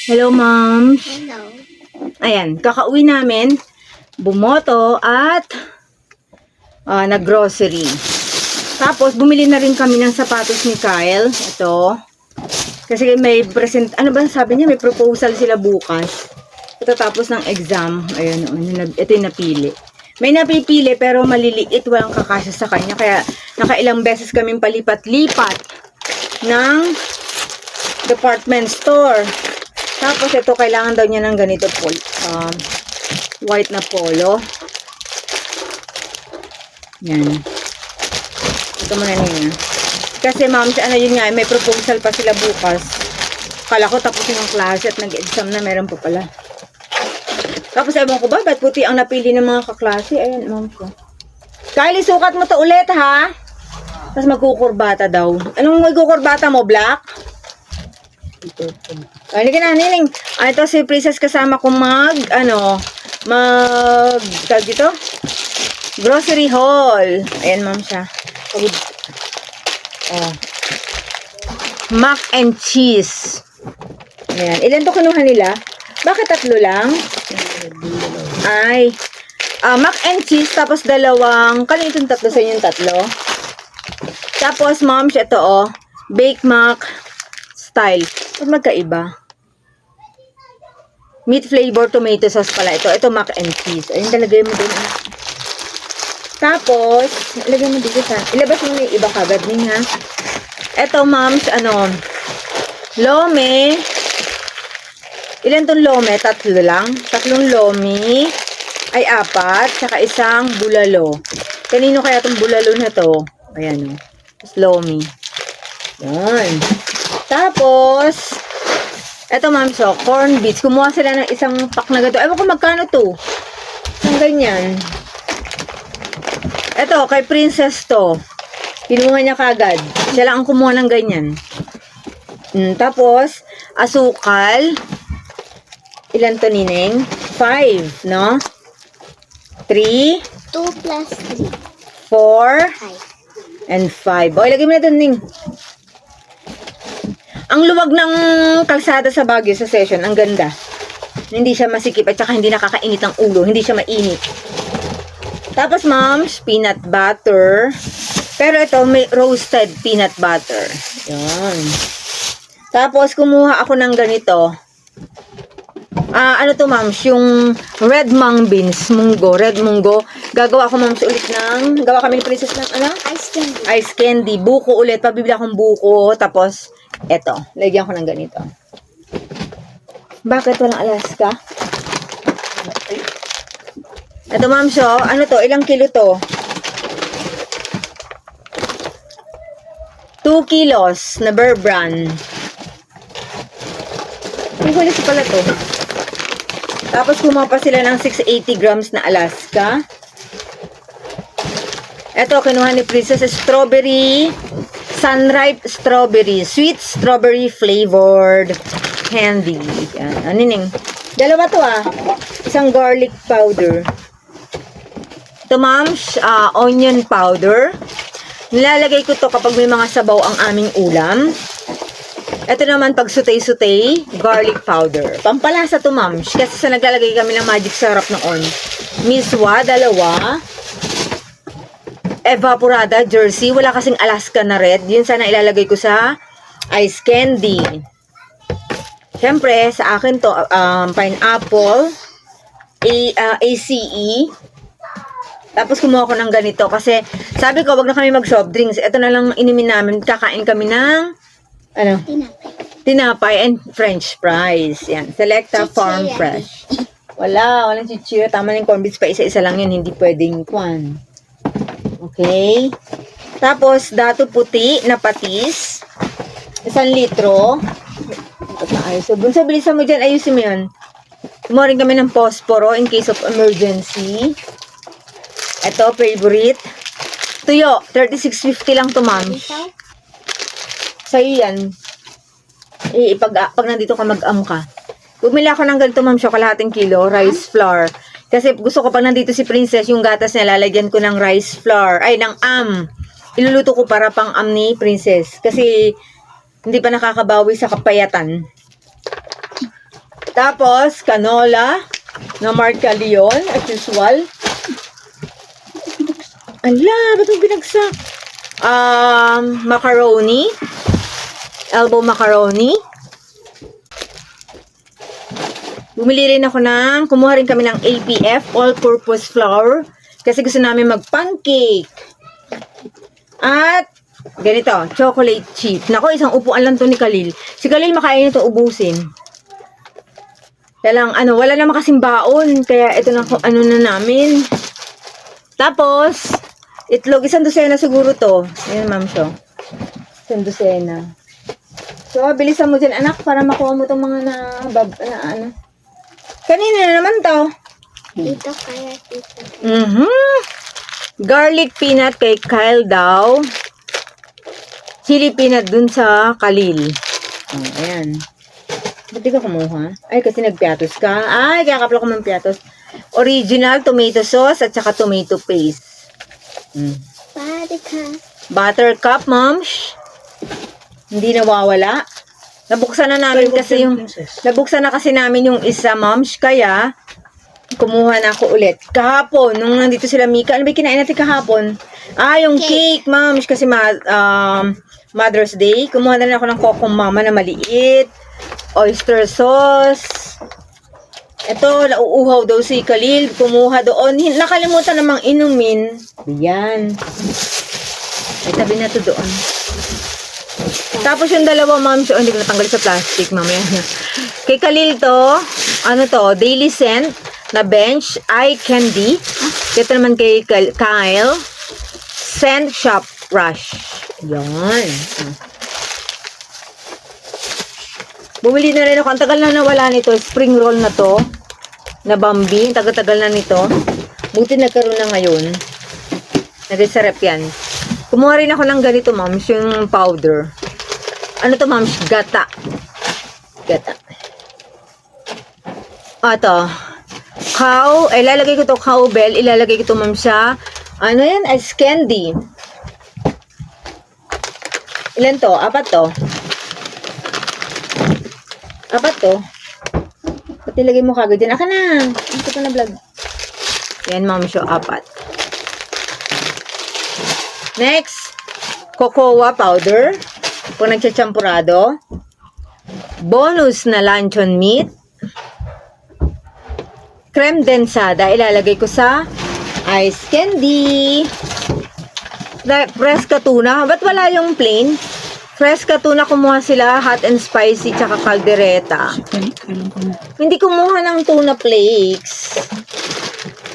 Hello, ma'am. Hello. Ayan, kakauwi namin, bumoto at nag-grocery. Tapos, bumili na rin kami ng sapatos ni Kyle. Ito. Kasi may present, ano ba sabi niya? May proposal sila bukas. Pagkatapos ng exam. Ayun, ito yung napili. May napipili pero maliliit, walang kakasya sa kanya. Kaya, nakailang beses kaming palipat-lipat ng department store. Tapos, ito, kailangan daw niya ng ganito po. White na polo. Yan. Ito muna niya. Kasi, ma'am, ano yun nga, may proposal pa sila bukas. Kala ko tapusin ang klase at nag-exam na, meron pa pala. Tapos, ewan ko ba, ba't puti ang napili ng mga kaklase? Ayan, ma'am ko. Kylie, sukat mo to ulit, ha? Tapos, magkukurbata daw. Anong magkukurbata mo, black? Ano ka na, Nining? Ito si Princess kasama ko tawag dito? Grocery haul. Ayan, ma'am siya. Oh. Mac and cheese. Ayan. Ilan to kinuha nila? Bakit tatlo lang? Ay. Mac and cheese, tapos dalawang, kanina itong tatlo sa inyo yung tatlo. Tapos, ma'am, siya ito, Bake Mac style. Ba't magkaiba? Meat flavor tomato sauce pala ito. Ito mac and cheese. Ayun, talagay mo din. Tapos, ilagay mo dito sa, ilabas mo na yung iba kagad din, ha? Ito, moms, lome. Ilan tong lome? Tatlo lang. Tatlong lome. Ay, 4. Saka isang bulalo. Kanino kaya tong bulalo na to? Ayan, Tapos lome. Yan. Tapos, eto ma'am, so, corn beets. Kumuha sila ng isang pack na gato. Ewan ko magkano to. Isang ganyan. Eto, kay Princess to. Kinuha niya kagad. Siya lang ang kumuha ng ganyan. Tapos, asukal. Ilan to, Nineng? 5, no? 3. 2 plus 3. 4. 5. And 5. O, ilagay mo na doon, Ning. Ang luwag ng kalsada sa Baguio sa session, ang ganda. Hindi siya masikip at saka hindi nakakainit ang ulo, hindi siya mainit. Tapos, moms, peanut butter. Pero ito, may roasted peanut butter. Yan. Tapos, kumuha ako ng ganito. Ano to, moms? Yung red mung beans, red munggo. Gagawa ako, moms, ulit gawa kami ni Princess ng, Ice candy. Ice candy. Buko ulit. Pabibili akong buko. Tapos, eto. Lagyan ko ng ganito. Bakit walang Alaska? Eto, ma'am, so, ano to? Ilang kilo to? 2 kilos na Bear Brand. Ang hulis pala to. Tapos, kumuha pa sila ng 680 grams na Alaska. Eto, kinuha ni Princess strawberry, sunripe strawberry, sweet strawberry flavored candy. Yan. Anining? Dalawa to Isang garlic powder. Ito, moms, onion powder. Nilalagay ko to kapag may mga sabaw ang aming ulam. Ito naman pag sutay-sutay, garlic powder. Pampalasa to, moms. Kasi sa naglalagay kami ng magic syrup noon. Miswa, 2. Evaporada, jersey. Wala kasing Alaska na red. Yun sana ilalagay ko sa ice candy. Siyempre, sa akin to, pineapple, ACE. Tapos kumuha ko ng ganito. Kasi, sabi ko, wag na kami mag-soft drinks. Ito na lang inumin namin. Kakain kami ng, tinapay and french fries. Yan. Selecta Farm Fresh. Walang chichira. Tama na yung corn beef pa. Isa-isa lang yun. Hindi pwedeng kwan. Okay. Tapos, dato puti na patis. 1 litro. So, bunso, bilisan mo dyan. Ayusin mo yun. Kumuha rin kami ng posporo in case of emergency. Ito, favorite. Tuyo, 36.50 lang to, ma'am. Sa'yo yan. Pag nandito ka, mag-am ka. Bumili ako ng ganito, ma'am, kalahating kilo, rice flour. Kasi gusto ko pag nandito si Princess, yung gatas niya, lalagyan ko ng rice flour. Ay, ng iluluto ko para pang ni Princess. Kasi, hindi pa nakakabawi sa kapayatan. Tapos, canola na marca Leon, as usual. Ala, ba't yung binagsak? Macaroni. Elbow macaroni. Bumili rin ako kumuha rin kami ng APF, all-purpose flour. Kasi gusto namin mag-pancake. At, ganito, chocolate chip. Nako, isang upuan lang to ni Khalil. Si Khalil makain ito, ubusin. Kaya lang, wala naman kasing baon. Kaya ito na na namin. Tapos, itlog. Isang dosena siguro to. Ayan, ma'am, so. Isang dosena. So, bilisan mo dyan, anak, para makuha mo itong mga Kanina na naman to. Dito kaya dito. Garlic peanut kay Kyle daw. Chili peanut dun sa Khalil. Ayan. Ba't di ka kumuha? Ay, kasi nagpiatos ka. Ay, kaya kapla ko ng piatos. Original tomato sauce at saka tomato paste. Buttercup, moms. Hindi nawawala. Nabuksan na namin kasi nabuksan na kasi namin yung isa, moms. Kaya, kumuha na ako ulit. Kahapon, nung nandito sila Mika, ano ba kinain natin kahapon? Yung cake, moms. Kasi Mother's Day. Kumuha na rin ako ng Coco Mama na maliit. Oyster sauce. Ito, nauuhaw daw si Khalil. Kumuha doon. Nakalimutan namang inumin. Yan. Ay, tabi na to doon. Tapos yung dalawa, ma'am, hindi ko natanggal sa plastic, mamaya na. Kay Khalil to, Daily Scent na bench eye candy. Ito naman kay Kyle, Scent Shop Rush. Yan. Bumili na rin ako. Ang tagal na nawala nito. Spring roll na to. Na Bambi. Tagal-tagal na nito. Buti nagkaroon na ngayon. Nag-sarap yan. Kumuha rin ako ng ganito, ma'ams. Yung powder. Ano to, ma'ams? Gata. Gata. Ito. Cow. Ilalagay ko to cowbell. Ilalagay ko to, ma'am, sa yan? Ice candy. Ilan to? Apat to. Apat to. Pati lagay mo kagad dyan. Aka na. Ito pa na vlog. Yan, ma'am, show. Apat. Next. Cocoa powder. Kung nagsachampurado. Bonus na luncheon meat. Creme densada. Ilalagay ko sa ice candy. Fresca tuna. Ba't wala yung plain? Fresca tuna, kumuha sila, hot and spicy, tsaka caldereta. Hindi kumuha ng tuna flakes.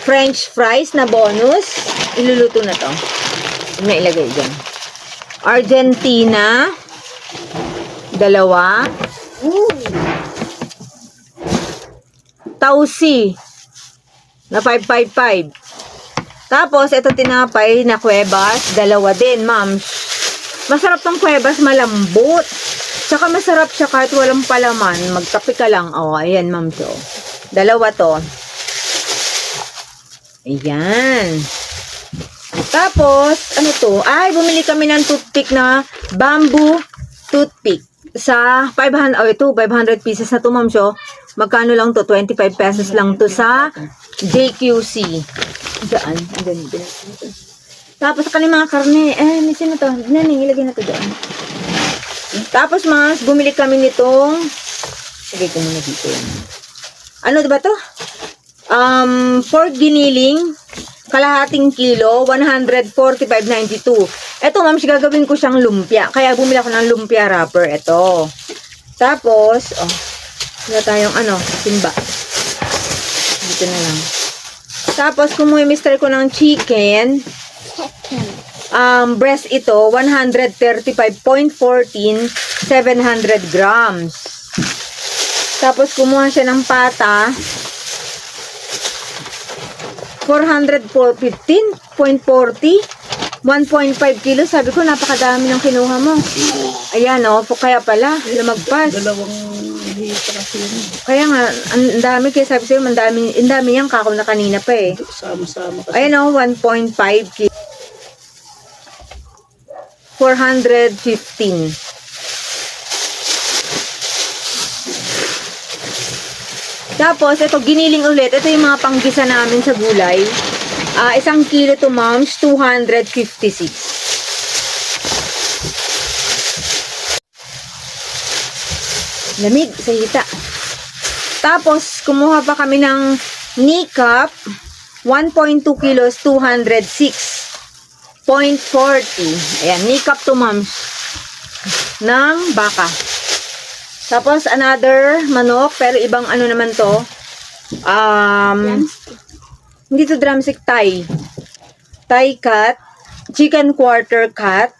French fries na bonus. Iluluto na to. Huwag na ilagay dyan. Argentina. 2. Tausi. Na 555. Tapos, ito tinapay na Cuevas. 2 din, ma'am. Masarap tong Cuevas, malambot. Tsaka masarap siya kahit walang palaman. Magkape ka lang. Ayan, ma'am, to. 2 to. Ayan. Tapos, ano to? Ay, bumili kami ng toothpick na bamboo toothpick. Sa 500, 500 pieces na to, ma'am, so. Magkano lang to? 25 pesos lang to sa JQC. Saan? Tapos, kani mga karne. Misin na to. Naning, ilagay na to doon. Tapos, mas, bumili kami nitong, lagay ko muna dito. Ano ba to? Pork giniling, kalahating kilo, 145.92. Ito, ma'am, gagawin ko siyang lumpia. Kaya bumili ako ng lumpia wrapper. Ito. Tapos, wala tayong timba. Dito na lang. Tapos, kumuha-mister ko ng chicken. Breast ito, 135.14, 700 grams. Tapos, kumuha siya ng pata. 415.40, 1.5 kilo. Sabi ko, napakadami ng kinuha mo. Ayan, kaya pala, lumagpas. Dalawang hita kasi yun. Kaya nga, ang dami. Kaya sabi sa'yo, ang dami yan, kako na kanina pa eh. Sama-sama kasi. Ayan 1.5 kilo. 415. Tapos, ito, giniling ulit. Ito yung mga panggisa namin sa gulay. 1 kilo to, moms, 256. Lamig sa hita. Tapos, kumuha pa kami ng Nikap, 1.2 kilos, 206.40. Ayan, Nikap to, moms, ng baka. Tapos, another manok, pero ibang ano naman to. Hindi to drumstick, Thai. Thai cut, chicken quarter cut,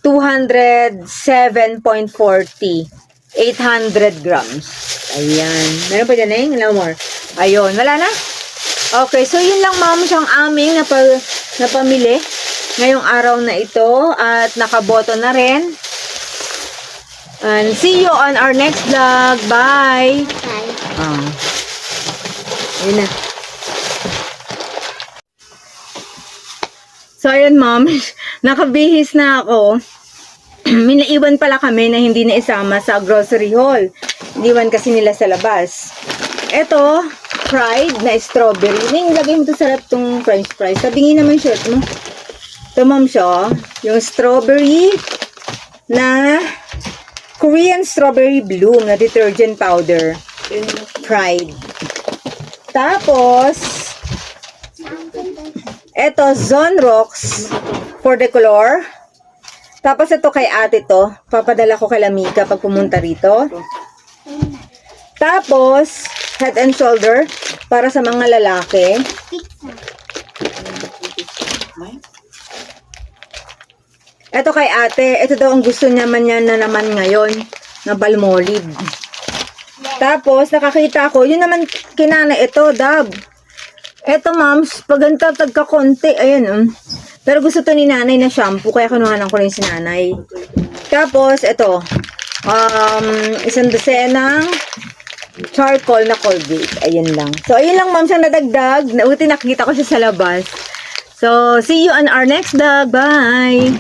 207.40. 800 grams. Ayan. Meron pa dyan eh? No more. Ayun. Wala na? Okay. So, yun lang, ma'am, siyang aming napamili ngayong araw na ito. At nakaboto na rin. And see you on our next vlog. Bye! Bye. Ayun na. So, ayun, ma'am. Nakabihis na ako. Minaiwan pala kami na hindi na isama sa grocery haul. Iniwan kasi nila sa labas. Ito, fried na strawberry. Ning, lagay mo ito sarap tong french fries. Tabingin naman shirt mo. Ito, ma'am, siya. Yung strawberry na Korean strawberry bloom na detergent powder. Fried. Tapos, ito, Zone Rocks for the color. Tapos ito kay ate to. Papadala ko kay Lamika pag pumunta rito. Tapos, Head and Shoulder para sa mga lalaki. Pizza. Ito kay ate. Ito daw ang gusto naman niya na naman ngayon. Na Balmolid. Tapos, nakakita ko. Yun naman kinana ito, Dab. Ito, moms. Pag ganito, tagka-konti. Ayan, Pero gusto to ni nanay na shampoo, kaya kinuhanan ko rin si nanay. Tapos, ito. Isang dosenang charcoal na Colgate. Ayan lang. So, ayun lang, ma'am, siyang nadagdag. Nauti nakikita ko siya sa labas. So, see you on our next vlog. Bye!